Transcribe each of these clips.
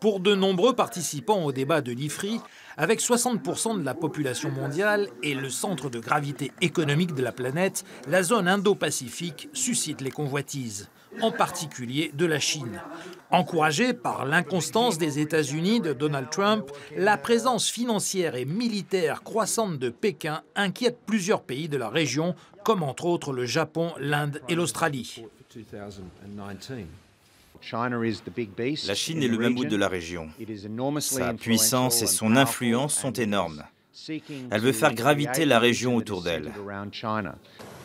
Pour de nombreux participants au débat de l'IFRI, avec 60% de la population mondiale et le centre de gravité économique de la planète, la zone Indo-Pacifique suscite les convoitises, en particulier de la Chine. Encouragée par l'inconstance des États-Unis de Donald Trump, la présence financière et militaire croissante de Pékin inquiète plusieurs pays de la région, comme entre autres le Japon, l'Inde et l'Australie. La Chine est le mammouth de la région. Sa puissance et son influence sont énormes. Elle veut faire graviter la région autour d'elle.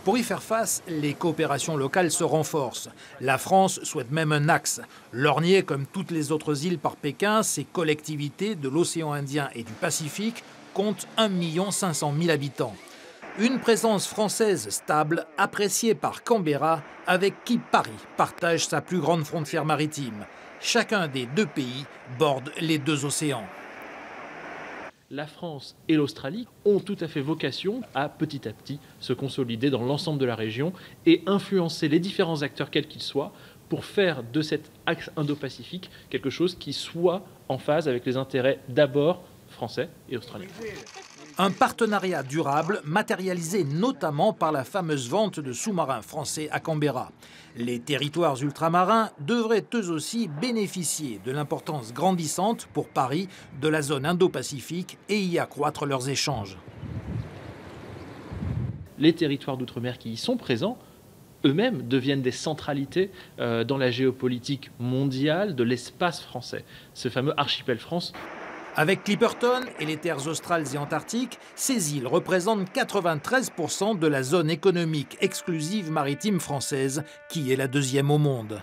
Pour y faire face, les coopérations locales se renforcent. La France souhaite même un axe. Lorgnées comme toutes les autres îles par Pékin, ces collectivités de l'océan Indien et du Pacifique comptent 1 500 000 habitants. Une présence française stable, appréciée par Canberra, avec qui Paris partage sa plus grande frontière maritime. Chacun des deux pays borde les deux océans. La France et l'Australie ont tout à fait vocation à petit se consolider dans l'ensemble de la région et influencer les différents acteurs quels qu'ils soient pour faire de cet axe Indo-Pacifique quelque chose qui soit en phase avec les intérêts d'abord français et australiens. Un partenariat durable matérialisé notamment par la fameuse vente de sous-marins français à Canberra. Les territoires ultramarins devraient eux aussi bénéficier de l'importance grandissante pour Paris de la zone Indo-Pacifique et y accroître leurs échanges. Les territoires d'outre-mer qui y sont présents eux-mêmes deviennent des centralités dans la géopolitique mondiale de l'espace français, ce fameux archipel France. Avec Clipperton et les terres australes et antarctiques, ces îles représentent 93% de la zone économique exclusive maritime française, qui est la deuxième au monde.